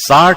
60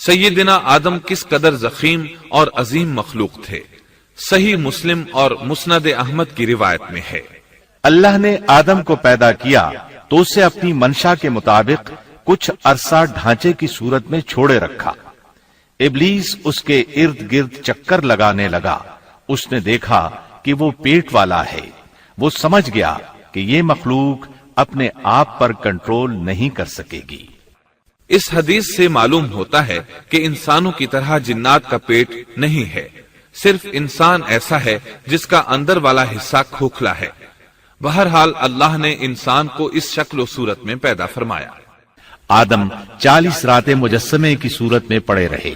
سیدنا آدم کس قدر ضخیم اور عظیم مخلوق تھے، صحیح مسلم اور مسند احمد کی روایت میں ہے۔ اللہ نے آدم کو پیدا کیا تو اسے اپنی منشا کے مطابق کچھ عرصہ ڈھانچے کی صورت میں چھوڑے رکھا۔ ابلیس اس کے ارد گرد چکر لگانے لگا۔ اس نے دیکھا کہ وہ پیٹ والا ہے۔ وہ سمجھ گیا کہ یہ مخلوق اپنے آپ پر کنٹرول نہیں کر سکے گی۔ اس حدیث سے معلوم ہوتا ہے کہ انسانوں کی طرح جنات کا پیٹ نہیں ہے، صرف انسان ایسا ہے جس کا اندر والا حصہ کھوکھلا ہے۔ بہرحال اللہ نے انسان کو اس شکل و صورت میں پیدا فرمایا۔ آدم 40 راتیں مجسمے کی صورت میں پڑے رہے۔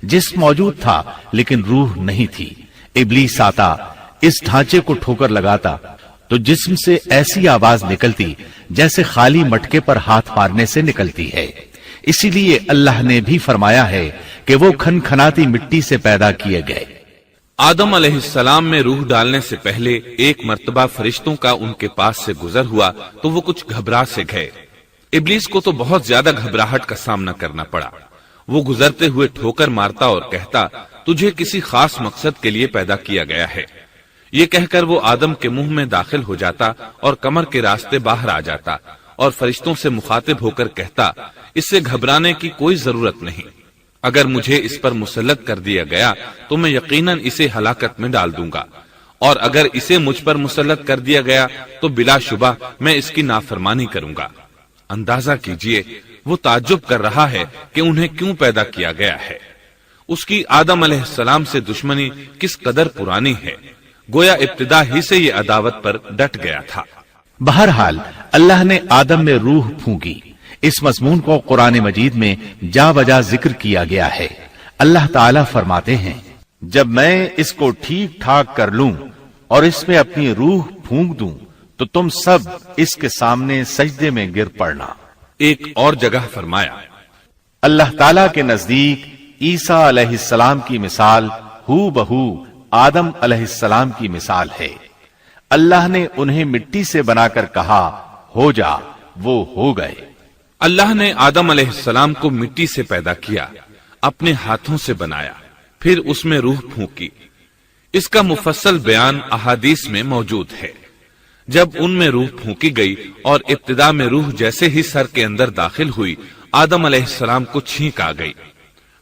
جسم موجود تھا لیکن روح نہیں تھی۔ ابلیس آتا، اس ڈھانچے کو ٹھوکر لگاتا تو جسم سے ایسی آواز نکلتی جیسے خالی مٹکے پر ہاتھ مارنے سے نکلتی ہے۔ اسی لیے اللہ نے بھی فرمایا ہے کہ وہ کھنکھناتی مٹی سے پیدا کیے گئے۔ آدم علیہ السلام میں روح ڈالنے سے پہلے ایک مرتبہ فرشتوں کا ان کے پاس سے گزر ہوا تو وہ کچھ گھبرا سے گئے۔ ابلیس کو تو بہت زیادہ گھبراہٹ کا سامنا کرنا پڑا۔ وہ گزرتے ہوئے ٹھوکر مارتا اور کہتا، تجھے کسی خاص مقصد کے لیے پیدا کیا گیا ہے۔ یہ کہہ کر وہ آدم کے منہ میں داخل ہو جاتا اور کمر کے راستے باہر آ جاتا اور فرشتوں سے مخاطب ہو کر کہتا، اس سے گھبرانے کی کوئی ضرورت نہیں۔ اگر مجھے اس پر مسلط کر دیا گیا تو میں یقیناً اسے ہلاکت میں ڈال دوں گا، اور اگر اسے مجھ پر مسلط کر دیا گیا تو بلا شبہ میں اس کی نافرمانی کروں گا۔ اندازہ کیجئے وہ تعجب کر رہا ہے کہ انہیں کیوں پیدا کیا گیا ہے۔ اس کی آدم علیہ السلام سے دشمنی کس قدر پرانی ہے، گویا ابتدا ہی سے یہ عداوت پر ڈٹ گیا تھا۔ بہرحال اللہ نے آدم میں روح پھونکی۔ اس مضمون کو قرآن مجید میں جا بجا ذکر کیا گیا ہے۔ اللہ تعالیٰ فرماتے ہیں، جب میں اس کو ٹھیک ٹھاک کر لوں اور اس میں اپنی روح پھونک دوں تو تم سب اس کے سامنے سجدے میں گر پڑنا۔ ایک اور جگہ فرمایا، اللہ تعالیٰ کے نزدیک عیسیٰ علیہ السلام کی مثال ہو بہو آدم علیہ السلام کی مثال ہے۔ اللہ نے انہیں مٹی سے بنا کر کہا، ہو جا، وہ ہو گئے۔ اللہ نے آدم علیہ السلام کو مٹی سے پیدا کیا، اپنے ہاتھوں سے بنایا، پھر اس میں روح پھونکی۔ اس کا مفصل بیان احادیث میں موجود ہے۔ جب ان میں روح پھونکی گئی اور ابتدا میں روح جیسے ہی سر کے اندر داخل ہوئی، آدم علیہ السلام کو چھینک آ گئی۔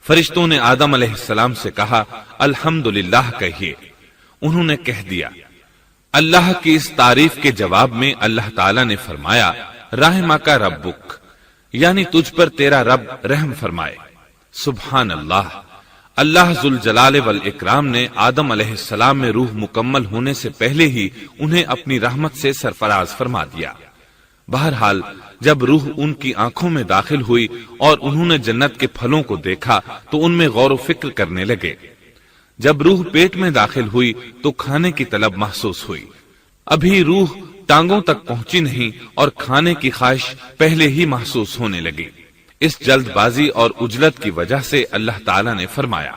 فرشتوں نے آدم علیہ السلام سے کہا، الحمدللہ کہیے۔ انہوں نے کہہ دیا۔ اللہ کی اس تعریف کے جواب میں اللہ تعالی نے فرمایا، رحمک ربک، یعنی تجھ پر تیرا رب رحم فرمائے۔ سبحان اللہ، اللہ ذوالجلال والاکرام نے آدم علیہ السلام میں روح مکمل ہونے سے پہلے ہی انہیں اپنی رحمت سے سرفراز فرما دیا۔ بہرحال جب روح ان کی آنکھوں میں داخل ہوئی اور انہوں نے جنت کے پھلوں کو دیکھا تو ان میں غور و فکر کرنے لگے۔ جب روح پیٹ میں داخل ہوئی تو کھانے کی طلب محسوس ہوئی۔ ابھی روح ٹانگوں تک پہنچی نہیں اور کھانے کی خواہش پہلے ہی محسوس ہونے لگی۔ اس جلد بازی اور عجلت کی وجہ سے اللہ تعالیٰ نے فرمایا،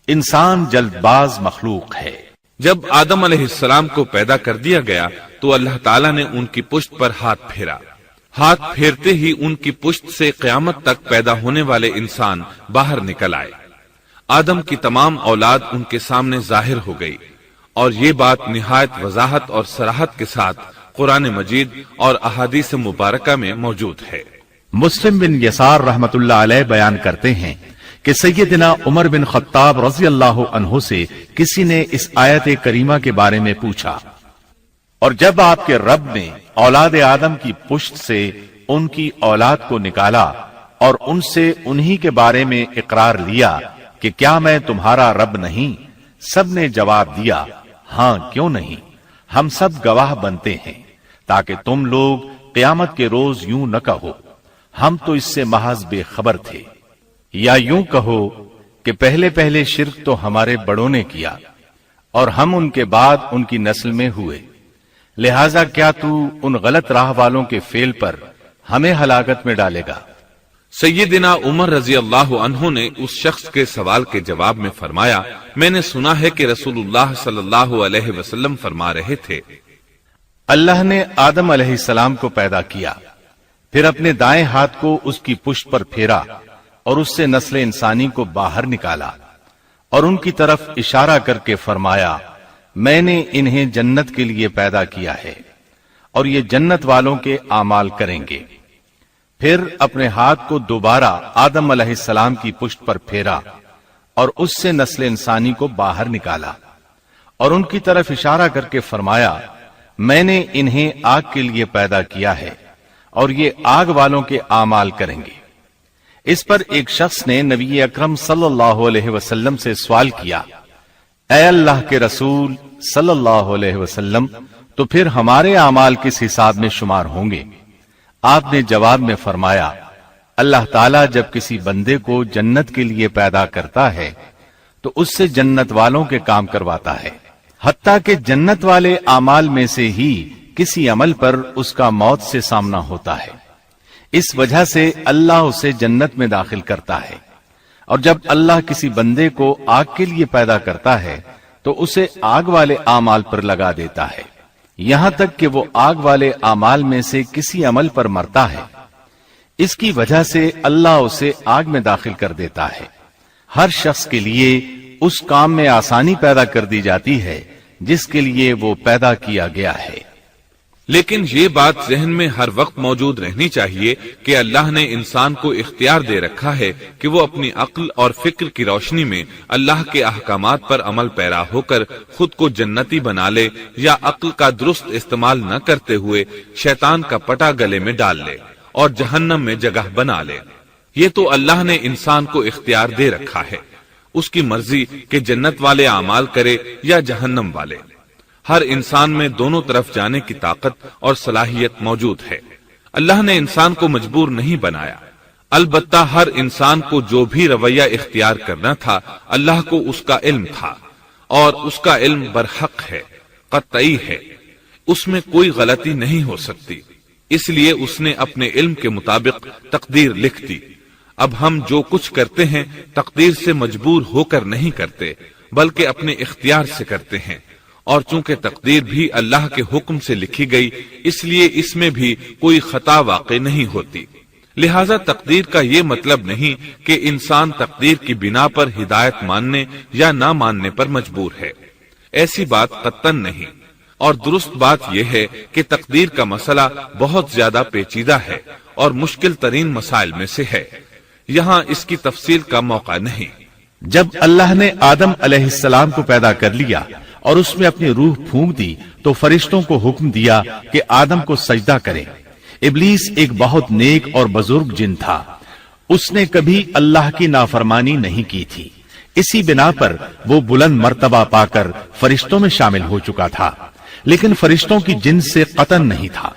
انسان جلد باز مخلوق ہے۔ جب آدم علیہ السلام کو پیدا کر دیا گیا تو اللہ تعالیٰ نے ان کی پشت پر ہاتھ پھیرا۔ ہاتھ پھیرتے ہی ان کی پشت سے قیامت تک پیدا ہونے والے انسان باہر نکل آئے۔ آدم کی تمام اولاد ان کے سامنے ظاہر ہو گئی، اور یہ بات نہایت وضاحت اور صراحت کے ساتھ قرآن مجید اور احادیث مبارکہ میں موجود ہے۔ مسلم بن یسار رحمت اللہ علیہ بیان کرتے ہیں کہ سیدنا عمر بن خطاب رضی اللہ عنہ سے کسی نے اس آیت کریمہ کے بارے میں پوچھا، اور جب آپ کے رب نے اولاد آدم کی پشت سے ان کی اولاد کو نکالا اور ان سے انہی کے بارے میں اقرار لیا کہ کیا میں تمہارا رب نہیں، سب نے جواب دیا، ہاں کیوں نہیں، ہم سب گواہ بنتے ہیں، تاکہ تم لوگ قیامت کے روز یوں نہ کہو ہم تو اس سے محض بے خبر تھے، یا یوں کہو کہ پہلے پہلے شرک تو ہمارے بڑوں نے کیا اور ہم ان کے بعد ان کی نسل میں ہوئے، لہذا کیا تو ان غلط راہ والوں کے فعل پر ہمیں ہلاکت میں ڈالے گا۔ سیدنا عمر رضی اللہ عنہ نے اس شخص کے سوال کے جواب میں فرمایا، میں نے سنا ہے کہ رسول اللہ صلی اللہ علیہ وسلم فرما رہے تھے، اللہ نے آدم علیہ السلام کو پیدا کیا، پھر اپنے دائیں ہاتھ کو اس کی پشت پر پھیرا اور اس سے نسل انسانی کو باہر نکالا اور ان کی طرف اشارہ کر کے فرمایا میں نے انہیں جنت کے لیے پیدا کیا ہے اور یہ جنت والوں کے اعمال کریں گے۔ پھر اپنے ہاتھ کو دوبارہ آدم علیہ السلام کی پشت پر پھیرا اور اس سے نسل انسانی کو باہر نکالا اور ان کی طرف اشارہ کر کے فرمایا میں نے انہیں آگ کے لیے پیدا کیا ہے اور یہ آگ والوں کے اعمال کریں گے۔ اس پر ایک شخص نے نبی اکرم صلی اللہ علیہ وسلم سے سوال کیا اے اللہ کے رسول صلی اللہ علیہ وسلم تو پھر ہمارے اعمال کس حساب میں شمار ہوں گے؟ آپ نے جواب میں فرمایا اللہ تعالیٰ جب کسی بندے کو جنت کے لیے پیدا کرتا ہے تو اس سے جنت والوں کے کام کرواتا ہے، حتیٰ کہ جنت والے اعمال میں سے ہی کسی عمل پر اس کا موت سے سامنا ہوتا ہے، اس وجہ سے اللہ اسے جنت میں داخل کرتا ہے۔ اور جب اللہ کسی بندے کو آگ کے لیے پیدا کرتا ہے تو اسے آگ والے اعمال پر لگا دیتا ہے، یہاں تک کہ وہ آگ والے اعمال میں سے کسی عمل پر مرتا ہے، اس کی وجہ سے اللہ اسے آگ میں داخل کر دیتا ہے۔ ہر شخص کے لیے اس کام میں آسانی پیدا کر دی جاتی ہے جس کے لیے وہ پیدا کیا گیا ہے۔ لیکن یہ بات ذہن میں ہر وقت موجود رہنی چاہیے کہ اللہ نے انسان کو اختیار دے رکھا ہے کہ وہ اپنی عقل اور فکر کی روشنی میں اللہ کے احکامات پر عمل پیرا ہو کر خود کو جنتی بنا لے یا عقل کا درست استعمال نہ کرتے ہوئے شیطان کا پٹا گلے میں ڈال لے اور جہنم میں جگہ بنا لے۔ یہ تو اللہ نے انسان کو اختیار دے رکھا ہے، اس کی مرضی کہ جنت والے اعمال کرے یا جہنم والے۔ ہر انسان میں دونوں طرف جانے کی طاقت اور صلاحیت موجود ہے۔ اللہ نے انسان کو مجبور نہیں بنایا، البتہ ہر انسان کو جو بھی رویہ اختیار کرنا تھا اللہ کو اس کا علم تھا، اور اس کا علم برحق ہے، قطعی ہے، اس میں کوئی غلطی نہیں ہو سکتی، اس لیے اس نے اپنے علم کے مطابق تقدیر لکھ دی۔ اب ہم جو کچھ کرتے ہیں تقدیر سے مجبور ہو کر نہیں کرتے بلکہ اپنے اختیار سے کرتے ہیں، اور چونکہ تقدیر بھی اللہ کے حکم سے لکھی گئی اس لیے اس میں بھی کوئی خطا واقع نہیں ہوتی۔ لہذا تقدیر کا یہ مطلب نہیں کہ انسان تقدیر کی بنا پر ہدایت ماننے یا نہ ماننے پر مجبور ہے، ایسی بات قطعاً نہیں۔ اور درست بات یہ ہے کہ تقدیر کا مسئلہ بہت زیادہ پیچیدہ ہے اور مشکل ترین مسائل میں سے ہے، یہاں اس کی تفصیل کا موقع نہیں۔ جب اللہ نے آدم علیہ السلام کو پیدا کر لیا اور اس میں اپنی روح پھونک دی تو فرشتوں کو حکم دیا کہ آدم کو سجدہ کریں۔ ابلیس ایک بہت نیک اور بزرگ جن تھا، اس نے کبھی اللہ کی نافرمانی نہیں کی تھی، اسی بنا پر وہ بلند مرتبہ پا کر فرشتوں میں شامل ہو چکا تھا، لیکن فرشتوں کی جنس سے قطعاً نہیں تھا۔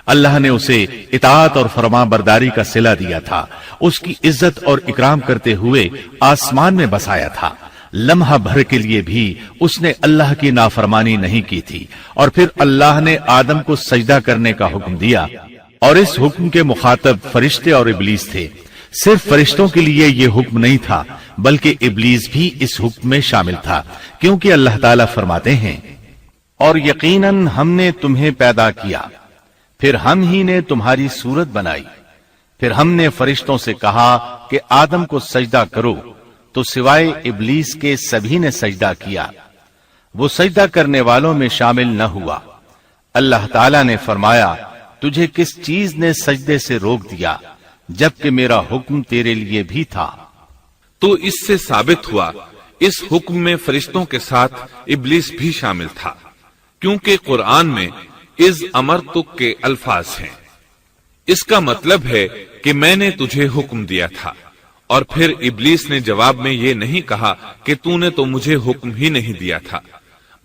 اللہ نے اسے اطاعت اور فرما برداری کا صلہ دیا تھا، اس کی عزت اور اکرام کرتے ہوئے آسمان میں بسایا تھا، لمحہ بھر کے لیے بھی اس نے اللہ کی نافرمانی نہیں کی تھی، اور پھر اللہ نے آدم کو سجدہ کرنے کا حکم دیا، اور اس حکم کے مخاطب فرشتے اور ابلیس تھے۔ صرف فرشتوں کے لیے یہ حکم نہیں تھا بلکہ ابلیس بھی اس حکم میں شامل تھا، کیونکہ اللہ تعالیٰ فرماتے ہیں اور یقیناً ہم نے تمہیں پیدا کیا، پھر ہم ہی نے تمہاری صورت بنائی، پھر ہم نے فرشتوں سے کہا کہ آدم کو سجدہ کرو، تو سوائے ابلیس کے سبھی نے سجدہ کیا، وہ سجدہ کرنے والوں میں شامل نہ ہوا۔ اللہ تعالیٰ نے فرمایا تجھے کس چیز نے سجدے سے روک دیا جبکہ میرا حکم تیرے لیے بھی تھا؟ تو اس سے ثابت ہوا اس حکم میں فرشتوں کے ساتھ ابلیس بھی شامل تھا، کیونکہ قرآن میں از امرتک کے الفاظ ہیں۔ اس کا مطلب ہے کہ میں نے تجھے حکم دیا تھا، اور پھر ابلیس نے جواب میں یہ نہیں کہا کہ تو نے تو مجھے حکم ہی نہیں دیا تھا،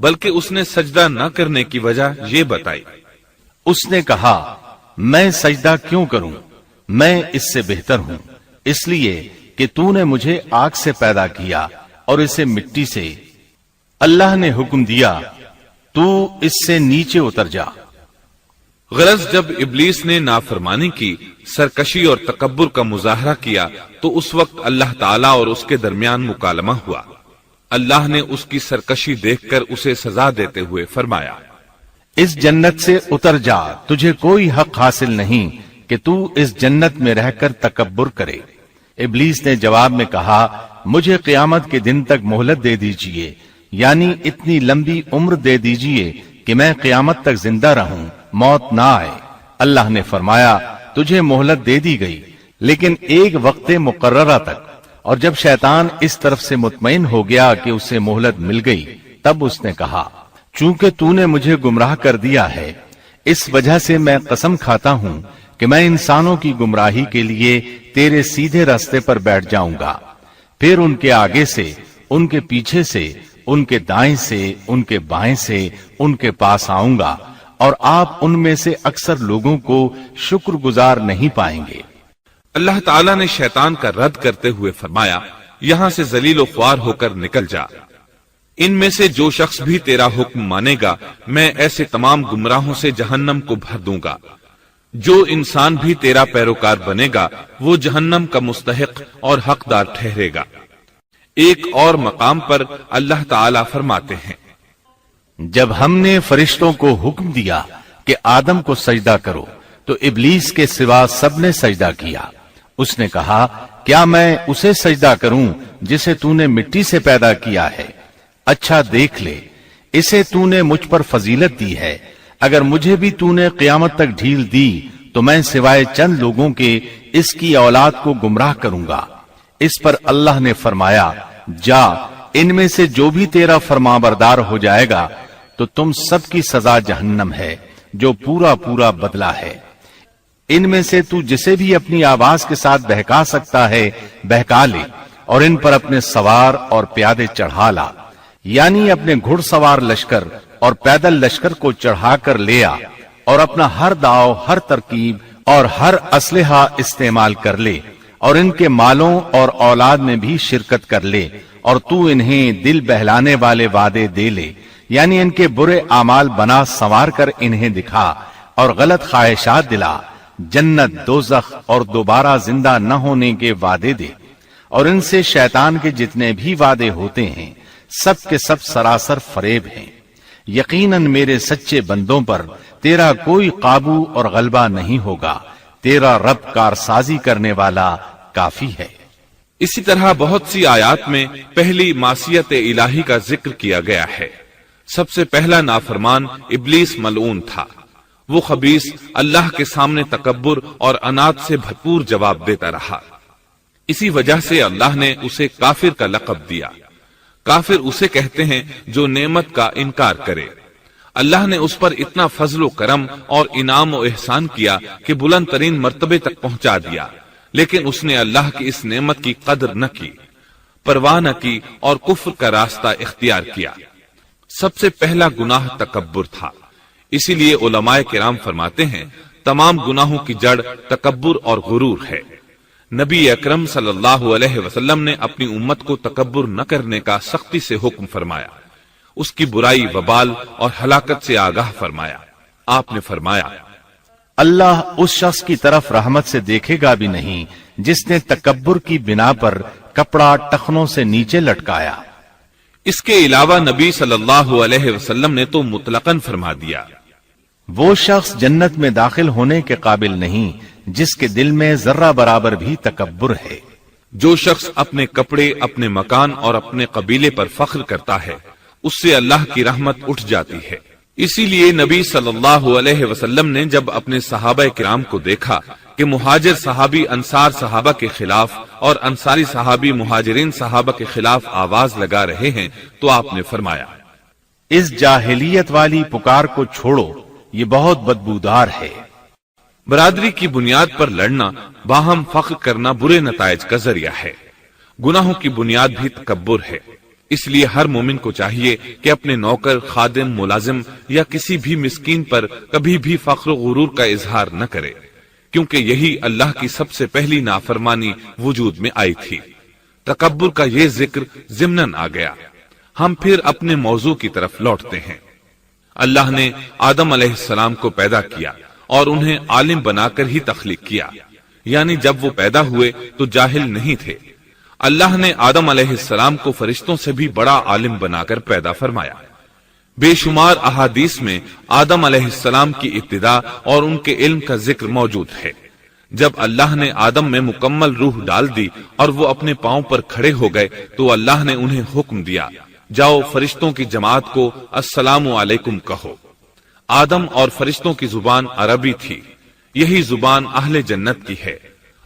بلکہ اس نے سجدہ نہ کرنے کی وجہ یہ بتائی۔ اس نے کہا میں سجدہ کیوں کروں، میں اس سے بہتر ہوں، اس لیے کہ تو نے مجھے آگ سے پیدا کیا اور اسے مٹی سے۔ اللہ نے حکم دیا تو اس سے نیچے اتر جا۔ غرض جب ابلیس نے نافرمانی کی، سرکشی اور تکبر کا مظاہرہ کیا تو اس وقت اللہ تعالیٰ اور اس کے درمیان مکالمہ ہوا۔ اللہ نے اس کی سرکشی دیکھ کر اسے سزا دیتے ہوئے فرمایا اس جنت سے اتر جا، تجھے کوئی حق حاصل نہیں کہ تو اس جنت میں رہ کر تکبر کرے، ابلیس نے جواب میں کہا مجھے قیامت کے دن تک مہلت دے دیجئے، یعنی اتنی لمبی عمر دے دیجئے کہ میں قیامت تک زندہ رہوں، موت نہ آئے۔ اللہ نے فرمایا تجھے مہلت دے دی گئی، لیکن ایک وقت مقررہ تک۔ اور جب شیطان اس طرف سے مطمئن ہو گیا کہ اسے مہلت مل گئی، تب اس نے کہا چونکہ تو نے مجھے گمراہ کر دیا ہے، اس وجہ سے میں قسم کھاتا ہوں کہ میں انسانوں کی گمراہی کے لیے تیرے سیدھے راستے پر بیٹھ جاؤں گا، پھر ان کے آگے سے، ان کے پیچھے سے، ان کے دائیں سے، ان کے بائیں سے، ان کے پاس آؤں گا، اور آپ ان میں سے اکثر لوگوں کو شکر گزار نہیں پائیں گے۔ اللہ تعالیٰ نے شیطان کا رد کرتے ہوئے فرمایا یہاں سے ذلیل و خوار ہو کر نکل جا، ان میں سے جو شخص بھی تیرا حکم مانے گا میں ایسے تمام گمراہوں سے جہنم کو بھر دوں گا، جو انسان بھی تیرا پیروکار بنے گا وہ جہنم کا مستحق اور حقدار ٹھہرے گا۔ ایک اور مقام پر اللہ تعالیٰ فرماتے ہیں جب ہم نے فرشتوں کو حکم دیا کہ آدم کو سجدہ کرو تو ابلیس کے سوا سب نے سجدہ کیا۔ اس نے کہا کیا میں اسے سجدہ کروں جسے تو نے مٹی سے پیدا کیا ہے؟ اچھا دیکھ لے، اسے تو نے مجھ پر فضیلت دی ہے، اگر مجھے بھی تو نے قیامت تک ڈھیل دی تو میں سوائے چند لوگوں کے اس کی اولاد کو گمراہ کروں گا۔ اس پر اللہ نے فرمایا جا، ان میں سے جو بھی تیرا فرمانبردار ہو جائے گا تو تم سب کی سزا جہنم ہے جو پورا پورا بدلہ ہے۔ ان میں سے تو جسے بھی اپنی آواز کے ساتھ بہکا سکتا ہے بہکا لے، اور ان پر اپنے سوار اور پیادے چڑھا لا، یعنی اپنے گھڑ سوار لشکر اور پیدل لشکر کو چڑھا کر لے آ، اور اپنا ہر داؤ، ہر ترکیب اور ہر اسلحہ استعمال کر لے، اور ان کے مالوں اور اولاد میں بھی شرکت کر لے، اور تو انہیں دل بہلانے والے وعدے دے لے، یعنی ان کے برے اعمال بنا سنوار کر انہیں دکھا، اور غلط خواہشات دلا، جنت، دوزخ اور دوبارہ زندہ نہ ہونے کے وعدے دے، اور ان سے شیطان کے جتنے بھی وعدے ہوتے ہیں سب کے سب سراسر فریب ہیں۔ یقیناً میرے سچے بندوں پر تیرا کوئی قابو اور غلبہ نہیں ہوگا، تیرا رب کارسازی کرنے والا کافی ہے۔ اسی طرح بہت سی آیات میں پہلی معصیت الہی کا ذکر کیا گیا ہے۔ سب سے پہلا نافرمان ابلیس ملعون تھا، وہ خبیث اللہ کے سامنے تکبر اور انات سے بھرپور جواب دیتا رہا، اسی وجہ سے اللہ نے اسے کافر کا لقب دیا۔ کافر اسے کہتے ہیں جو نعمت کا انکار کرے۔ اللہ نے اس پر اتنا فضل و کرم اور انعام و احسان کیا کہ بلند ترین مرتبے تک پہنچا دیا، لیکن اس نے اللہ کی اس نعمت کی قدر نہ کی، پرواہ نہ کی اور کفر کا راستہ اختیار کیا۔ سب سے پہلا گناہ تکبر تھا، اسی لیے علماء کرام فرماتے ہیں تمام گناہوں کی جڑ تکبر اور غرور ہے۔ نبی اکرم صلی اللہ علیہ وسلم نے اپنی امت کو تکبر نہ کرنے کا سختی سے حکم فرمایا، اس کی برائی، وبال اور ہلاکت سے آگاہ فرمایا۔ آپ نے فرمایا اللہ اس شخص کی طرف رحمت سے دیکھے گا بھی نہیں جس نے تکبر کی بنا پر کپڑا ٹخنوں سے نیچے لٹکایا۔ اس کے علاوہ نبی صلی اللہ علیہ وسلم نے تو مطلقاً فرما دیا وہ شخص جنت میں داخل ہونے کے قابل نہیں جس کے دل میں ذرہ برابر بھی تکبر ہے۔ جو شخص اپنے کپڑے، اپنے مکان اور اپنے قبیلے پر فخر کرتا ہے اس سے اللہ کی رحمت اٹھ جاتی ہے۔ اسی لیے نبی صلی اللہ علیہ وسلم نے جب اپنے صحابہ کرام کو دیکھا کہ مہاجر صحابی انصار صحابہ کے خلاف اور انصاری صحابی مہاجرین صحابہ کے خلاف آواز لگا رہے ہیں تو آپ نے فرمایا اس جاہلیت والی پکار کو چھوڑو، یہ بہت بدبودار ہے۔ برادری کی بنیاد پر لڑنا، باہم فخر کرنا برے نتائج کا ذریعہ ہے۔ گناہوں کی بنیاد بھی تکبر ہے، اس لیے ہر مومن کو چاہیے کہ اپنے نوکر، خادم، ملازم یا کسی بھی مسکین پر کبھی بھی فخر و غرور کا اظہار نہ کرے، کیونکہ یہی اللہ کی سب سے پہلی نافرمانی وجود میں آئی تھی۔ تکبر کا یہ ذکر ضمناً آ گیا۔ ہم پھر اپنے موضوع کی طرف لوٹتے ہیں۔ اللہ نے آدم علیہ السلام کو پیدا کیا اور انہیں عالم بنا کر ہی تخلیق کیا، یعنی جب وہ پیدا ہوئے تو جاہل نہیں تھے۔ اللہ نے آدم علیہ السلام کو فرشتوں سے بھی بڑا عالم بنا کر پیدا فرمایا۔ بے شمار احادیث میں آدم علیہ السلام کی ابتدا اور ان کے علم کا ذکر موجود ہے۔ جب اللہ نے آدم میں مکمل روح ڈال دی اور وہ اپنے پاؤں پر کھڑے ہو گئے تو اللہ نے انہیں حکم دیا، جاؤ فرشتوں کی جماعت کو السلام علیکم کہو۔ آدم اور فرشتوں کی زبان عربی تھی، یہی زبان اہل جنت کی ہے۔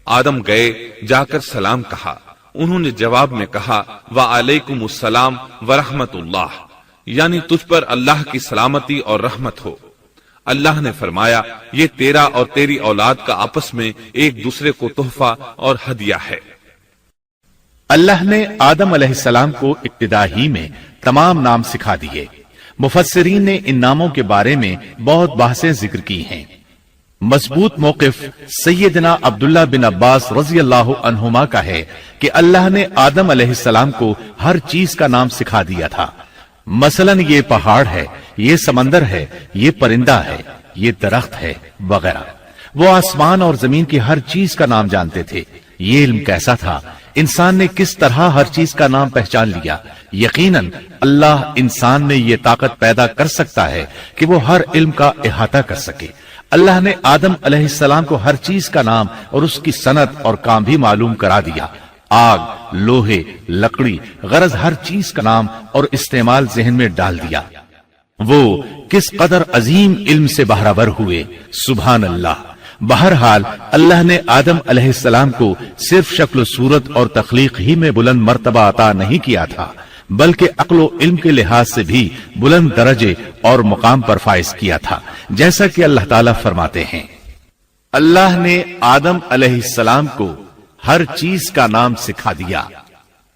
آدم گئے، جا کر سلام کہا، انہوں نے جواب میں کہا وعلیکم السلام ورحمت اللہ، یعنی تجھ پر اللہ کی سلامتی اور رحمت ہو۔ اللہ نے فرمایا یہ تیرا اور تیری اولاد کا آپس میں ایک دوسرے کو تحفہ اور ہدیہ ہے۔ اللہ نے آدم علیہ السلام کو ابتدا ہی میں تمام نام سکھا دیے۔ مفسرین نے ان ناموں کے بارے میں بہت بحثیں ذکر کی ہیں۔ مضبوط موقف سیدنا عبداللہ بن عباس رضی اللہ عنہما کا ہے کہ اللہ نے آدم علیہ السلام کو ہر چیز کا نام سکھا دیا تھا۔ مثلاً یہ پہاڑ ہے، یہ سمندر ہے، یہ پرندہ ہے، یہ درخت ہے وغیرہ۔ وہ آسمان اور زمین کی ہر چیز کا نام جانتے تھے۔ یہ علم کیسا تھا، انسان نے کس طرح ہر چیز کا نام پہچان لیا۔ یقیناً اللہ انسان میں یہ طاقت پیدا کر سکتا ہے کہ وہ ہر علم کا احاطہ کر سکے۔ اللہ نے آدم علیہ السلام کو ہر چیز کا نام اور اس کی صنعت اور کام بھی معلوم کرا دیا۔ آگ، لوہے، لکڑی، غرض ہر چیز کا نام اور استعمال ذہن میں ڈال دیا۔ وہ کس قدر عظیم علم سے بہرور ہوئے، سبحان اللہ۔ بہرحال اللہ نے آدم علیہ السلام کو صرف شکل و صورت اور تخلیق ہی میں بلند مرتبہ عطا نہیں کیا تھا، بلکہ عقل و علم کے لحاظ سے بھی بلند درجے اور مقام پر فائز کیا تھا، جیسا کہ اللہ تعالیٰ فرماتے ہیں اللہ نے آدم علیہ السلام کو ہر چیز کا نام سکھا دیا،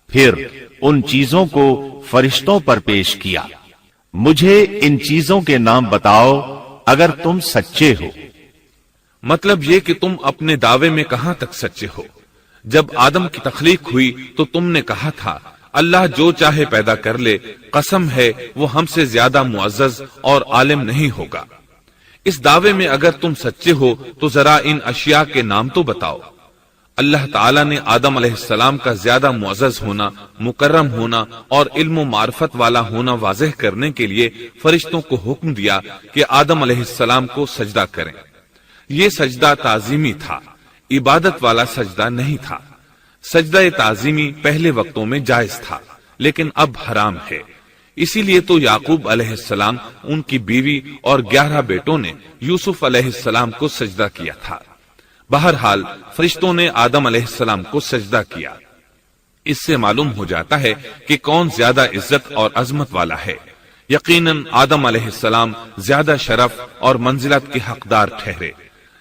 پھر ان چیزوں کو فرشتوں پر پیش کیا۔ مجھے ان چیزوں کے نام بتاؤ اگر تم سچے ہو۔ مطلب یہ کہ تم اپنے دعوے میں کہاں تک سچے ہو؟ جب آدم کی تخلیق ہوئی تو تم نے کہا تھا اللہ جو چاہے پیدا کر لے، قسم ہے وہ ہم سے زیادہ معزز اور عالم نہیں ہوگا۔ اس دعوے میں اگر تم سچے ہو تو ذرا ان اشیاء کے نام تو بتاؤ۔ اللہ تعالیٰ نے آدم علیہ السلام کا زیادہ معزز ہونا، مکرم ہونا اور علم و معرفت والا ہونا واضح کرنے کے لیے فرشتوں کو حکم دیا کہ آدم علیہ السلام کو سجدہ کریں۔ یہ سجدہ تعظیمی تھا، عبادت والا سجدہ نہیں تھا۔ سجدہ تعظیمی پہلے وقتوں میں جائز تھا، لیکن اب حرام ہے۔ اسی لیے تو یعقوب علیہ السلام، ان کی بیوی اور 11 بیٹوں نے یوسف علیہ السلام کو سجدہ کیا تھا۔ بہرحال فرشتوں نے آدم علیہ السلام کو سجدہ کیا۔ اس سے معلوم ہو جاتا ہے کہ کون زیادہ عزت اور عظمت والا ہے۔ یقیناً آدم علیہ السلام زیادہ شرف اور منزلت کے حقدار ٹھہرے۔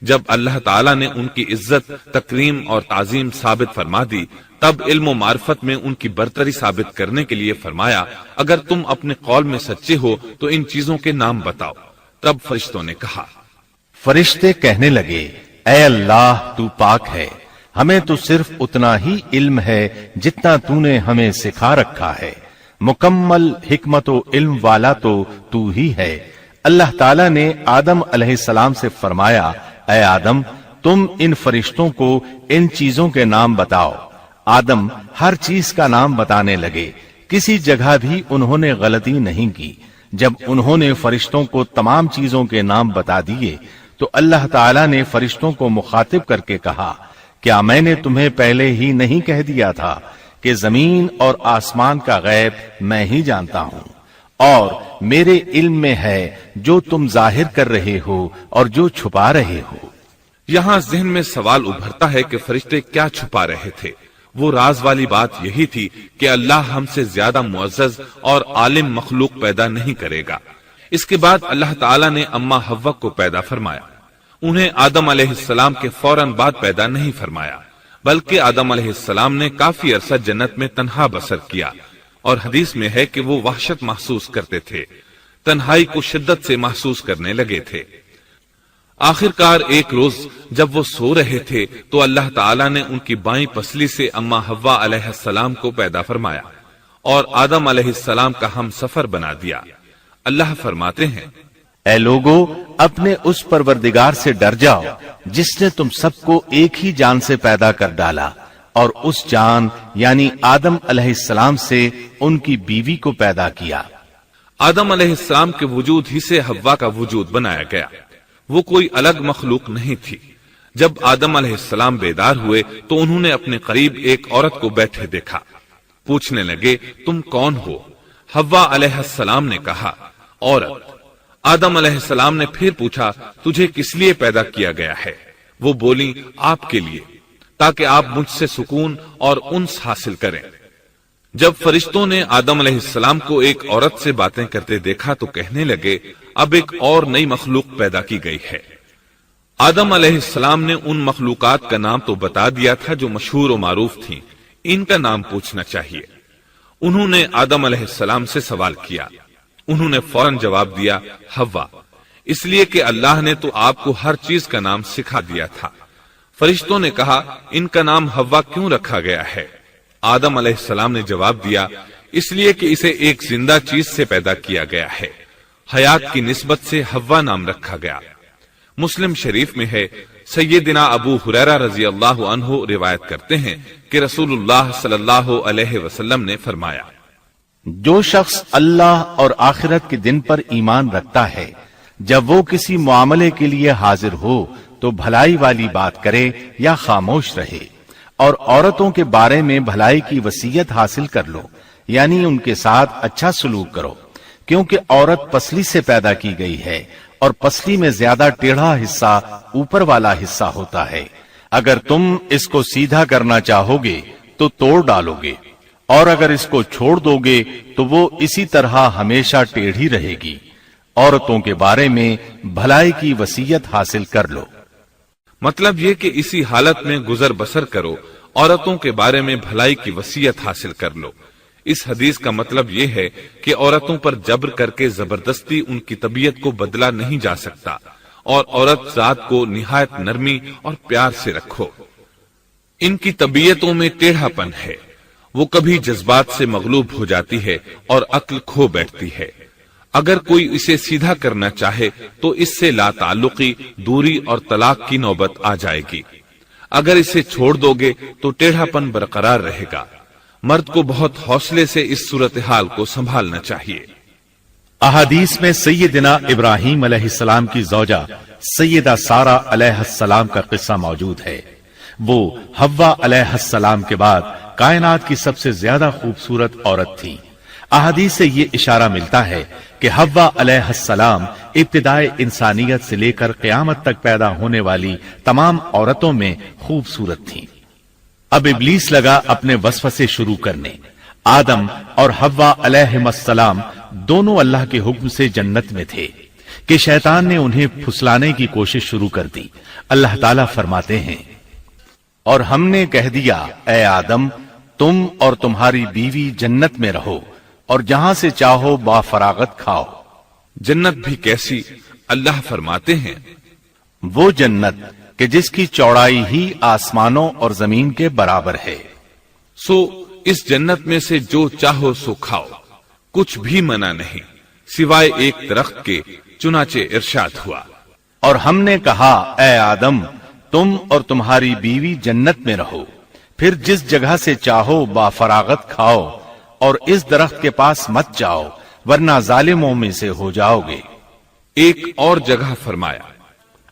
جب اللہ تعالیٰ نے ان کی عزت، تکریم اور تعظیم ثابت فرما دی، تب علم و معرفت میں ان کی برتری ثابت کرنے کے لیے فرمایا اگر تم اپنے قول میں سچے ہو تو ان چیزوں کے نام بتاؤ۔ تب فرشتوں نے کہا، فرشتے کہنے لگے اے اللہ تو پاک ہے، ہمیں تو صرف اتنا ہی علم ہے جتنا تو نے ہمیں سکھا رکھا ہے، مکمل حکمت و علم والا تو ہی ہے۔ اللہ تعالیٰ نے آدم علیہ السلام سے فرمایا اے آدم تم ان فرشتوں کو ان چیزوں کے نام بتاؤ۔ آدم ہر چیز کا نام بتانے لگے، کسی جگہ بھی انہوں نے غلطی نہیں کی۔ جب انہوں نے فرشتوں کو تمام چیزوں کے نام بتا دیے تو اللہ تعالیٰ نے فرشتوں کو مخاطب کر کے کہا کیا میں نے تمہیں پہلے ہی نہیں کہہ دیا تھا کہ زمین اور آسمان کا غیب میں ہی جانتا ہوں، اور میرے علم میں ہے جو تم ظاہر کر رہے ہو اور جو چھپا رہے ہو۔ یہاں ذہن میں سوال ابھرتا ہے کہ فرشتے کیا چھپا رہے تھے؟ وہ راز والی بات یہی تھی کہ اللہ ہم سے زیادہ معزز اور عالم مخلوق پیدا نہیں کرے گا۔ اس کے بعد اللہ تعالیٰ نے اماں حوا کو پیدا فرمایا۔ انہیں آدم علیہ السلام کے فوراً بعد پیدا نہیں فرمایا، بلکہ آدم علیہ السلام نے کافی عرصہ جنت میں تنہا بسر کیا، اور حدیث میں ہے کہ وہ وحشت محسوس کرتے تھے، تنہائی کو شدت سے محسوس کرنے لگے تھے۔ آخر کار ایک روز جب وہ سو رہے تھے تو اللہ تعالیٰ نے ان کی بائیں پسلی سے اماں حوا علیہ السلام کو پیدا فرمایا اور آدم علیہ السلام کا ہم سفر بنا دیا۔ اللہ فرماتے ہیں اے لوگو اپنے اس پروردگار سے ڈر جاؤ جس نے تم سب کو ایک ہی جان سے پیدا کر ڈالا، اور اس جان یعنی آدم علیہ السلام سے ان کی بیوی کو پیدا کیا۔ آدم علیہ السلام کے وجود ہی سے حوا کا وجود بنایا گیا، وہ کوئی الگ مخلوق نہیں تھی۔ جب آدم علیہ السلام بیدار ہوئے تو انہوں نے اپنے قریب ایک عورت کو بیٹھے دیکھا. پوچھنے لگے تم کون ہو؟ حوا علیہ السلام نے کہا عورت. آدم علیہ السلام نے پھر پوچھا تجھے کس لیے پیدا کیا گیا ہے؟ وہ بولی آپ کے لیے، تاکہ آپ مجھ سے سکون اور انس حاصل کریں. جب فرشتوں نے آدم علیہ السلام کو ایک عورت سے باتیں کرتے دیکھا تو کہنے لگے اب ایک اور نئی مخلوق پیدا کی گئی ہے. آدم علیہ السلام نے ان مخلوقات کا نام تو بتا دیا تھا جو مشہور و معروف تھیں، ان کا نام پوچھنا چاہیے. انہوں نے آدم علیہ السلام سے سوال کیا. انہوں نے فوراً جواب دیا حوا، اس لیے کہ اللہ نے تو آپ کو ہر چیز کا نام سکھا دیا تھا. فرشتوں نے کہا ان کا نام حوا کیوں رکھا گیا ہے؟ آدم علیہ السلام نے جواب دیا اس لیے کہ اسے ایک زندہ چیز سے پیدا کیا گیا ہے، حیات کی نسبت سے حوا نام رکھا گیا. مسلم شریف میں ہے، سیدنا ابو ہریرہ رضی اللہ عنہ روایت کرتے ہیں کہ رسول اللہ صلی اللہ علیہ وسلم نے فرمایا جو شخص اللہ اور آخرت کے دن پر ایمان رکھتا ہے جب وہ کسی معاملے کے لیے حاضر ہو تو بھلائی والی بات کرے یا خاموش رہے، اور عورتوں کے بارے میں بھلائی کی وصیت حاصل کر لو، یعنی ان کے ساتھ اچھا سلوک کرو، کیونکہ عورت پسلی سے پیدا کی گئی ہے اور پسلی میں زیادہ ٹیڑھا حصہ اوپر والا حصہ ہوتا ہے. اگر تم اس کو سیدھا کرنا چاہو گے تو توڑ ڈالو گے، اور اگر اس کو چھوڑ دو گے تو وہ اسی طرح ہمیشہ ٹیڑھی رہے گی. عورتوں کے بارے میں بھلائی کی وصیت حاصل کر لو. مطلب یہ کہ اسی حالت میں گزر بسر کرو، عورتوں کے بارے میں بھلائی کی وصیت حاصل کر لو. اس حدیث کا مطلب یہ ہے کہ عورتوں پر جبر کر کے زبردستی ان کی طبیعت کو بدلا نہیں جا سکتا، اور عورت ذات کو نہایت نرمی اور پیار سے رکھو. ان کی طبیعتوں میں ٹیڑھا پن ہے، وہ کبھی جذبات سے مغلوب ہو جاتی ہے اور عقل کھو بیٹھتی ہے. اگر کوئی اسے سیدھا کرنا چاہے تو اس سے لا تعلقی، دوری اور طلاق کی نوبت آ جائے گی. اگر اسے چھوڑ دو گے تو ٹیڑھا پن برقرار رہے گا. مرد کو بہت حوصلے سے اس صورتحال کو سنبھالنا چاہیے. احادیث میں سیدنا ابراہیم علیہ السلام کی زوجہ سیدہ سارہ علیہ السلام کا قصہ موجود ہے. وہ حوا علیہ السلام کے بعد کائنات کی سب سے زیادہ خوبصورت عورت تھی. احادیث سے یہ اشارہ ملتا ہے کہ حوا علیہ السلام ابتدائے انسانیت سے لے کر قیامت تک پیدا ہونے والی تمام عورتوں میں خوبصورت تھیں. اب ابلیس لگا اپنے وسوسے شروع کرنے. آدم اور حوا علیہ السلام دونوں اللہ کے حکم سے جنت میں تھے کہ شیطان نے انہیں پھسلانے کی کوشش شروع کر دی. اللہ تعالیٰ فرماتے ہیں اور ہم نے کہہ دیا اے آدم تم اور تمہاری بیوی جنت میں رہو اور جہاں سے چاہو با فراغت کھاؤ. جنت بھی کیسی؟ اللہ فرماتے ہیں وہ جنت کہ جس کی چوڑائی ہی آسمانوں اور زمین کے برابر ہے. سو اس جنت میں سے جو چاہو سو کھاؤ، کچھ بھی منع نہیں سوائے ایک درخت کے. چنانچہ ارشاد ہوا اور ہم نے کہا اے آدم تم اور تمہاری بیوی جنت میں رہو، پھر جس جگہ سے چاہو با فراغت کھاؤ، اور اس درخت کے پاس مت جاؤ ورنہ ظالموں میں سے ہو جاؤ گے. ایک اور جگہ فرمایا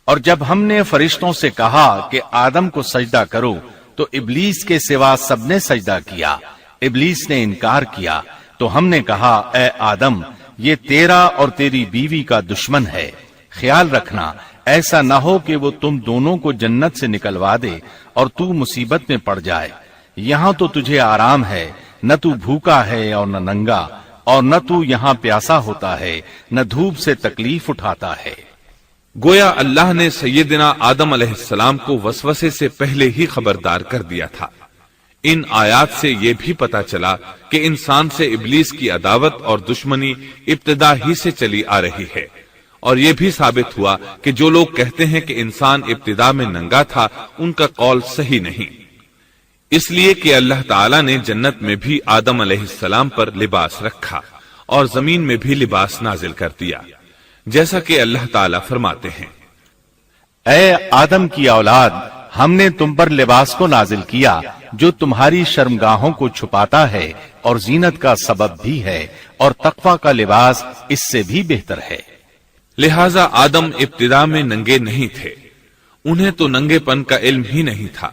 اور جب ہم نے فرشتوں سے کہا کہ آدم کو سجدہ کرو تو ابلیس کے سوا سب نے سجدہ کیا. ابلیس نے انکار کیا تو ہم نے کہا اے آدم یہ تیرا اور تیری بیوی کا دشمن ہے، خیال رکھنا ایسا نہ ہو کہ وہ تم دونوں کو جنت سے نکلوا دے اور تو مصیبت میں پڑ جائے. یہاں تو تجھے آرام ہے، نہ تو بھوکا ہے اور نہ ننگا، اور نہ تو یہاں پیاسا ہوتا ہے، نہ دھوپ سے تکلیف اٹھاتا ہے. گویا اللہ نے سیدنا آدم علیہ السلام کو وسوسے سے پہلے ہی خبردار کر دیا تھا. ان آیات سے یہ بھی پتا چلا کہ انسان سے ابلیس کی عداوت اور دشمنی ابتدا ہی سے چلی آ رہی ہے، اور یہ بھی ثابت ہوا کہ جو لوگ کہتے ہیں کہ انسان ابتدا میں ننگا تھا ان کا قول صحیح نہیں. اس لیے کہ اللہ تعالیٰ نے جنت میں بھی آدم علیہ السلام پر لباس رکھا اور زمین میں بھی لباس نازل کر دیا، جیسا کہ اللہ تعالیٰ فرماتے ہیں اے آدم کی اولاد ہم نے تم پر لباس کو نازل کیا جو تمہاری شرمگاہوں کو چھپاتا ہے اور زینت کا سبب بھی ہے، اور تقوی کا لباس اس سے بھی بہتر ہے. لہذا آدم ابتدا میں ننگے نہیں تھے، انہیں تو ننگے پن کا علم ہی نہیں تھا،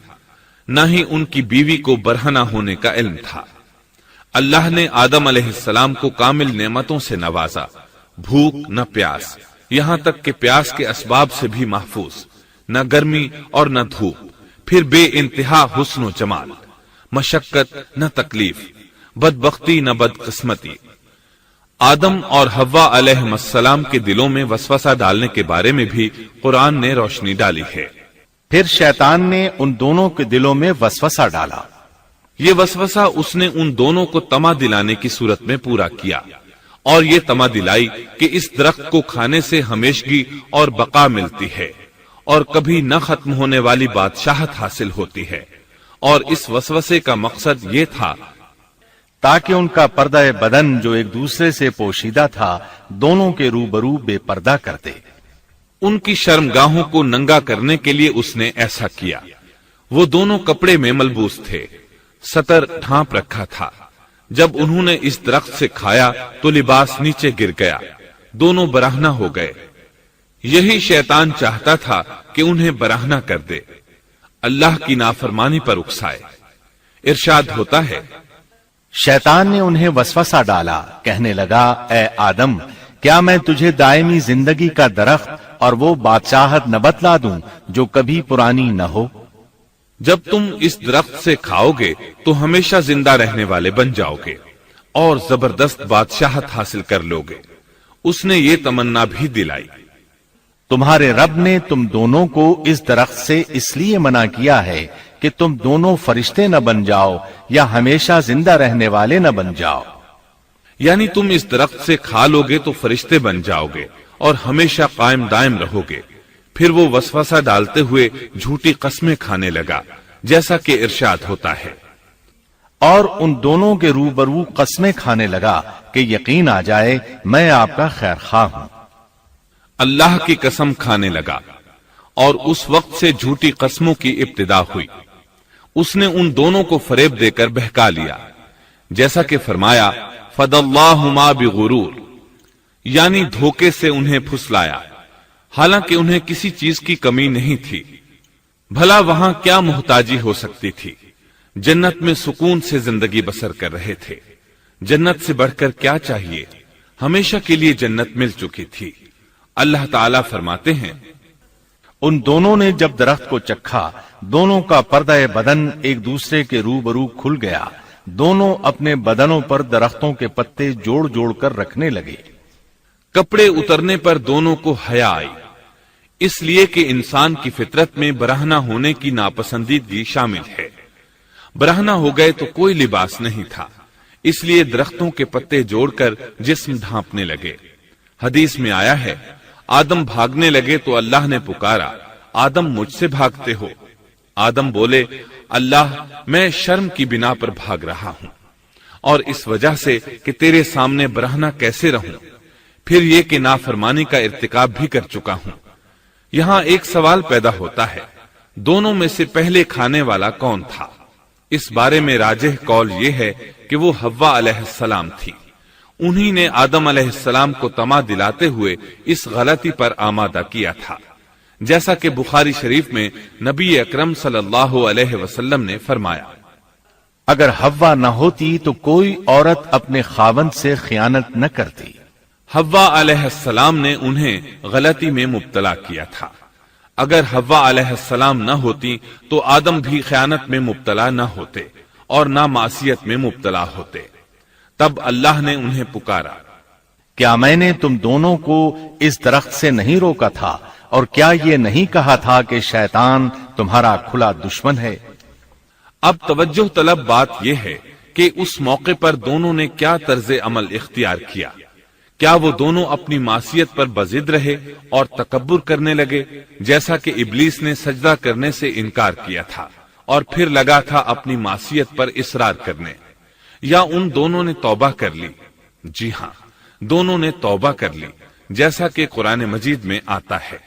نہ ہی ان کی بیوی کو برہنہ ہونے کا علم تھا۔ اللہ نے آدم علیہ السلام کو کامل نعمتوں سے نوازا، بھوک نہ پیاس، یہاں تک کہ پیاس کے اسباب سے بھی محفوظ، نہ گرمی اور نہ دھوپ، پھر بے انتہا حسن و جمال، مشقت نہ تکلیف، بدبختی نہ بدقسمتی۔ آدم اور حوا علیہ السلام کے دلوں میں وسوسہ ڈالنے کے بارے میں بھی قرآن نے روشنی ڈالی ہے۔ پھر شیطان نے ان دونوں کے دلوں میں وسوسہ ڈالا۔ یہ وسوسہ اس نے ان دونوں کو طمع دلانے کی صورت میں پورا کیا، اور یہ طمع دلائی کہ اس درخت کو کھانے سے ہمیشگی اور بقا ملتی ہے، اور کبھی نہ ختم ہونے والی بادشاہت حاصل ہوتی ہے۔ اور اس وسوسے کا مقصد یہ تھا تاکہ ان کا پردہ بدن جو ایک دوسرے سے پوشیدہ تھا دونوں کے روبرو بے پردہ کر دے۔ ان کی شرمگاہوں کو ننگا کرنے کے لیے اس نے ایسا کیا۔ وہ دونوں کپڑے میں ملبوس تھے، ستر ڈھانپ رکھا تھا۔ جب انہوں نے اس درخت سے کھایا تو لباس نیچے گر گیا، دونوں برہنہ ہو گئے۔ یہی شیطان چاہتا تھا کہ انہیں برہنہ کر دے، اللہ کی نافرمانی پر اکسائے۔ ارشاد ہوتا ہے، شیطان نے انہیں وسوسہ ڈالا، کہنے لگا اے آدم، کیا میں تجھے دائمی زندگی کا درخت اور وہ بادشاہت نہ بتلا دوں جو کبھی پرانی نہ ہو؟ جب تم اس درخت سے کھاؤ گے تو ہمیشہ زندہ رہنے والے بن جاؤ گے اور زبردست بادشاہت حاصل کر لو گے۔ اس نے یہ تمنا بھی دلائی۔ تمہارے رب نے تم دونوں کو اس درخت سے اس لیے منع کیا ہے کہ تم دونوں فرشتے نہ بن جاؤ یا ہمیشہ زندہ رہنے والے نہ بن جاؤ۔ یعنی تم اس درخت سے کھا لو گے تو فرشتے بن جاؤ گے اور ہمیشہ قائم دائم رہو گے۔ پھر وہ وسوسہ ڈالتے ہوئے جھوٹی قسمیں کھانے لگا، جیسا کہ ارشاد ہوتا ہے، اور ان دونوں کے روبرو قسمیں کھانے لگا کہ یقین آ جائے میں آپ کا خیر خواہ ہوں۔ اللہ کی قسم کھانے لگا، اور اس وقت سے جھوٹی قسموں کی ابتدا ہوئی۔ اس نے ان دونوں کو فریب دے کر بہکا لیا، جیسا کہ فرمایا فَدَلَّاهُمَا بِغُرُورٍ، یعنی دھوکے سے انہیں پھسلایا، حالانکہ انہیں کسی چیز کی کمی نہیں تھی۔ بھلا وہاں کیا محتاجی ہو سکتی تھی؟ جنت میں سکون سے زندگی بسر کر رہے تھے، جنت سے بڑھ کر کیا چاہیے؟ ہمیشہ کے لیے جنت مل چکی تھی۔ اللہ تعالیٰ فرماتے ہیں، ان دونوں نے جب درخت کو چکھا دونوں کا پردہ بدن ایک دوسرے کے روبرو کھل گیا، دونوں اپنے بدنوں پر درختوں کے پتے جوڑ جوڑ کر رکھنے لگے۔ کپڑے اترنے پر دونوں کو حیا آئی، اس لیے کہ انسان کی فطرت میں برہنہ ہونے کی ناپسندیدگی شامل ہے۔ برہنہ ہو گئے تو کوئی لباس نہیں تھا، اس لیے درختوں کے پتے جوڑ کر جسم ڈھانپنے لگے۔ حدیث میں آیا ہے، آدم بھاگنے لگے تو اللہ نے پکارا، آدم مجھ سے بھاگتے ہو؟ آدم بولے، اللہ میں شرم کی بنا پر بھاگ رہا ہوں، اور اس وجہ سے کہ تیرے سامنے برہنہ کیسے رہوں، پھر یہ کہ نافرمانی کا ارتکاب بھی کر چکا ہوں۔ یہاں ایک سوال پیدا ہوتا ہے، دونوں میں سے پہلے کھانے والا کون تھا؟ اس بارے میں راجح قول یہ ہے کہ وہ حوا علیہ السلام تھی۔ انہی نے آدم علیہ السلام کو طمع دلاتے ہوئے اس غلطی پر آمادہ کیا تھا، جیسا کہ بخاری شریف میں نبی اکرم صلی اللہ علیہ وسلم نے فرمایا، اگر حوا نہ ہوتی تو کوئی عورت اپنے خاوند سے خیانت نہ کرتی۔ حوا علیہ السلام نے انہیں غلطی میں مبتلا کیا تھا۔ اگر حوا علیہ السلام نہ ہوتی تو آدم بھی خیانت میں مبتلا نہ ہوتے اور نہ معصیت میں مبتلا ہوتے۔ تب اللہ نے انہیں پکارا، کیا میں نے تم دونوں کو اس درخت سے نہیں روکا تھا؟ اور کیا یہ نہیں کہا تھا کہ شیطان تمہارا کھلا دشمن ہے؟ اب توجہ طلب بات یہ ہے کہ اس موقع پر دونوں نے کیا طرز عمل اختیار کیا۔ کیا وہ دونوں اپنی معصیت پر بضد رہے اور تکبر کرنے لگے، جیسا کہ ابلیس نے سجدہ کرنے سے انکار کیا تھا اور پھر لگا تھا اپنی معصیت پر اصرار کرنے، یا ان دونوں نے توبہ کر لی؟ جی ہاں، دونوں نے توبہ کر لی، جیسا کہ قرآن مجید میں آتا ہے،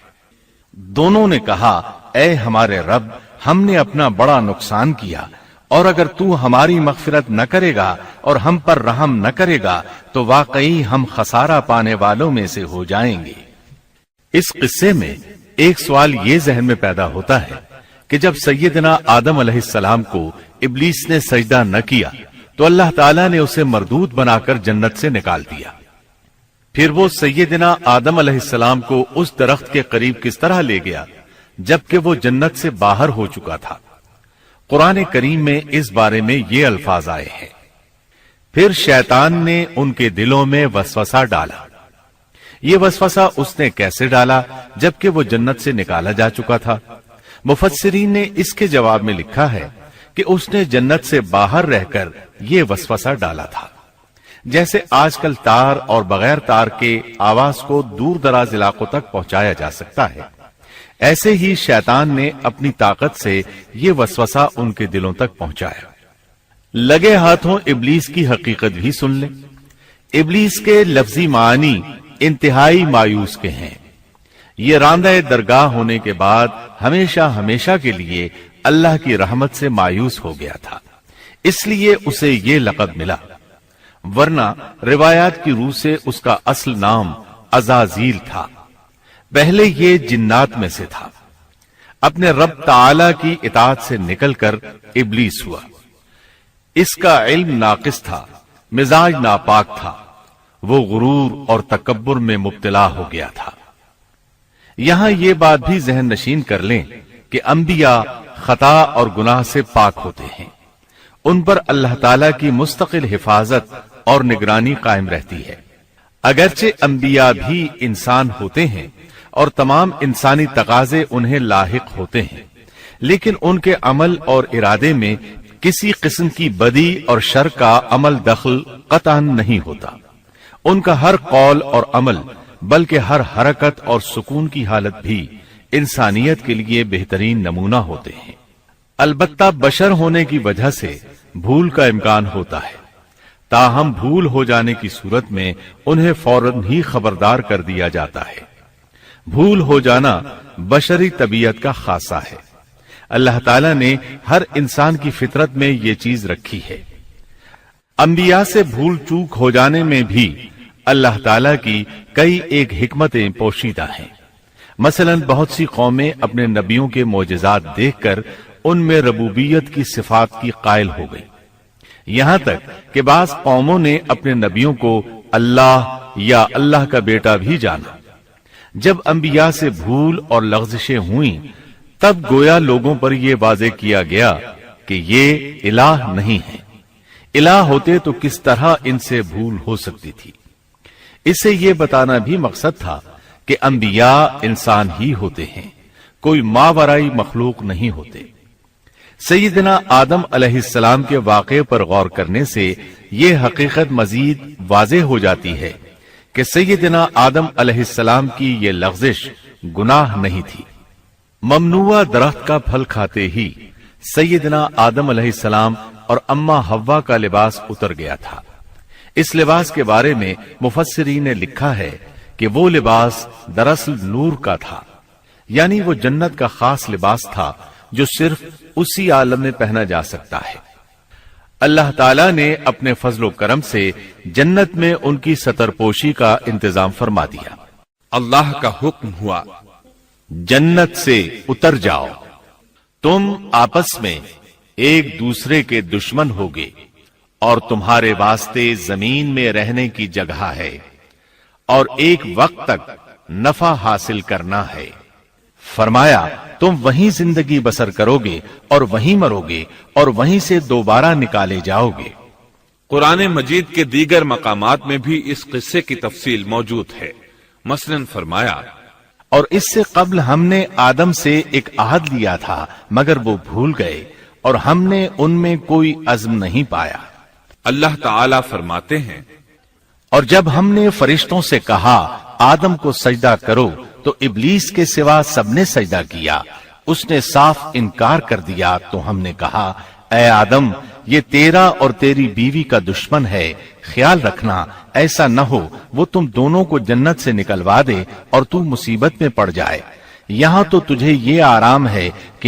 دونوں نے کہا اے ہمارے رب، ہم نے اپنا بڑا نقصان کیا، اور اگر تو ہماری مغفرت نہ کرے گا اور ہم پر رحم نہ کرے گا تو واقعی ہم خسارہ پانے والوں میں سے ہو جائیں گے۔ اس قصے میں ایک سوال یہ ذہن میں پیدا ہوتا ہے کہ جب سیدنا آدم علیہ السلام کو ابلیس نے سجدہ نہ کیا تو اللہ تعالیٰ نے اسے مردود بنا کر جنت سے نکال دیا، پھر وہ سیدنا آدم علیہ السلام کو اس درخت کے قریب کس طرح لے گیا جبکہ وہ جنت سے باہر ہو چکا تھا؟ قرآن کریم میں اس بارے میں یہ الفاظ آئے ہیں، پھر شیطان نے ان کے دلوں میں وسوسہ ڈالا۔ یہ وسوسہ اس نے کیسے ڈالا جبکہ وہ جنت سے نکالا جا چکا تھا؟ مفسرین نے اس کے جواب میں لکھا ہے کہ اس نے جنت سے باہر رہ کر یہ وسوسہ ڈالا تھا، جیسے آج کل تار اور بغیر تار کے آواز کو دور دراز علاقوں تک پہنچایا جا سکتا ہے، ایسے ہی شیطان نے اپنی طاقت سے یہ وسوسہ ان کے دلوں تک پہنچایا۔ لگے ہاتھوں ابلیس کی حقیقت بھی سن لیں۔ ابلیس کے لفظی معنی انتہائی مایوس کے ہیں۔ یہ راندہ درگاہ ہونے کے بعد ہمیشہ ہمیشہ کے لیے اللہ کی رحمت سے مایوس ہو گیا تھا، اس لیے اسے یہ لقب ملا، ورنہ روایات کی روح سے اس کا اصل نام عزازیل تھا۔ پہلے یہ جنات میں سے تھا، اپنے رب تعالی کی اطاعت سے نکل کر ابلیس ہوا۔ اس کا علم ناقص تھا، مزاج ناپاک تھا، وہ غرور اور تکبر میں مبتلا ہو گیا تھا۔ یہاں یہ بات بھی ذہن نشین کر لیں کہ انبیاء خطا اور گناہ سے پاک ہوتے ہیں، ان پر اللہ تعالی کی مستقل حفاظت اور نگرانی قائم رہتی ہے۔ اگرچہ انبیاء بھی انسان ہوتے ہیں اور تمام انسانی تقاضے انہیں لاحق ہوتے ہیں، لیکن ان کے عمل اور ارادے میں کسی قسم کی بدی اور شر کا عمل دخل قطعاً نہیں ہوتا۔ ان کا ہر قول اور عمل بلکہ ہر حرکت اور سکون کی حالت بھی انسانیت کے لیے بہترین نمونہ ہوتے ہیں۔ البتہ بشر ہونے کی وجہ سے بھول کا امکان ہوتا ہے، تاہم بھول ہو جانے کی صورت میں انہیں فوراً ہی خبردار کر دیا جاتا ہے۔ بھول ہو جانا بشری طبیعت کا خاصہ ہے۔ اللہ تعالیٰ نے ہر انسان کی فطرت میں یہ چیز رکھی ہے۔ انبیاء سے بھول چوک ہو جانے میں بھی اللہ تعالیٰ کی کئی ایک حکمتیں پوشیدہ ہیں۔ مثلا بہت سی قومیں اپنے نبیوں کے معجزات دیکھ کر ان میں ربوبیت کی صفات کی قائل ہو گئی، یہاں تک کہ بعض قوموں نے اپنے نبیوں کو اللہ یا اللہ کا بیٹا بھی جانا۔ جب انبیاء سے بھول اور لغزشیں ہوئیں تب گویا لوگوں پر یہ واضح کیا گیا کہ یہ الہ نہیں ہے۔ الہ ہوتے تو کس طرح ان سے بھول ہو سکتی تھی؟ اس سے یہ بتانا بھی مقصد تھا کہ انبیاء انسان ہی ہوتے ہیں، کوئی ماورائی مخلوق نہیں ہوتے۔ سیدنا آدم علیہ السلام کے واقعے پر غور کرنے سے یہ حقیقت مزید واضح ہو جاتی ہے کہ سیدنا آدم علیہ السلام کی یہ لغزش گناہ نہیں تھی۔ ممنوع درخت کا پھل کھاتے ہی سیدنا آدم علیہ السلام اور اماں حوا کا لباس اتر گیا تھا۔ اس لباس کے بارے میں مفسرین نے لکھا ہے کہ وہ لباس دراصل نور کا تھا، یعنی وہ جنت کا خاص لباس تھا جو صرف اسی عالم میں پہنا جا سکتا ہے۔ اللہ تعالیٰ نے اپنے فضل و کرم سے جنت میں ان کی ستر پوشی کا انتظام فرما دیا۔ اللہ کا حکم ہوا، جنت سے اتر جاؤ، تم آپس میں ایک دوسرے کے دشمن ہوگے اور تمہارے واسطے زمین میں رہنے کی جگہ ہے اور ایک وقت تک نفع حاصل کرنا ہے۔ فرمایا تم وہیں زندگی بسر کرو گے اور وہیں مرو گے اور وہیں سے دوبارہ نکالے جاؤ گے۔ قرآن مجید کے دیگر مقامات میں بھی اس قصے کی تفصیل موجود ہے۔ مثلاً فرمایا، اور اس سے قبل ہم نے آدم سے ایک عہد لیا تھا مگر وہ بھول گئے اور ہم نے ان میں کوئی عزم نہیں پایا۔ اللہ تعالیٰ فرماتے ہیں، اور جب ہم نے فرشتوں سے کہا آدم کو سجدہ کرو تو ابلیس کے سوا سب نے سجدہ کیا، اس نے صاف انکار کر دیا تو ہم نے کہا اے آدم یہ تیرا اور تیری بیوی کا دشمن ہے، خیال رکھنا ایسا نہ ہو وہ تم دونوں کو جنت سے نکلوا دے اور تو مصیبت میں پڑ جائے۔ یہاں تو تجھے یہ آرام ہے کہ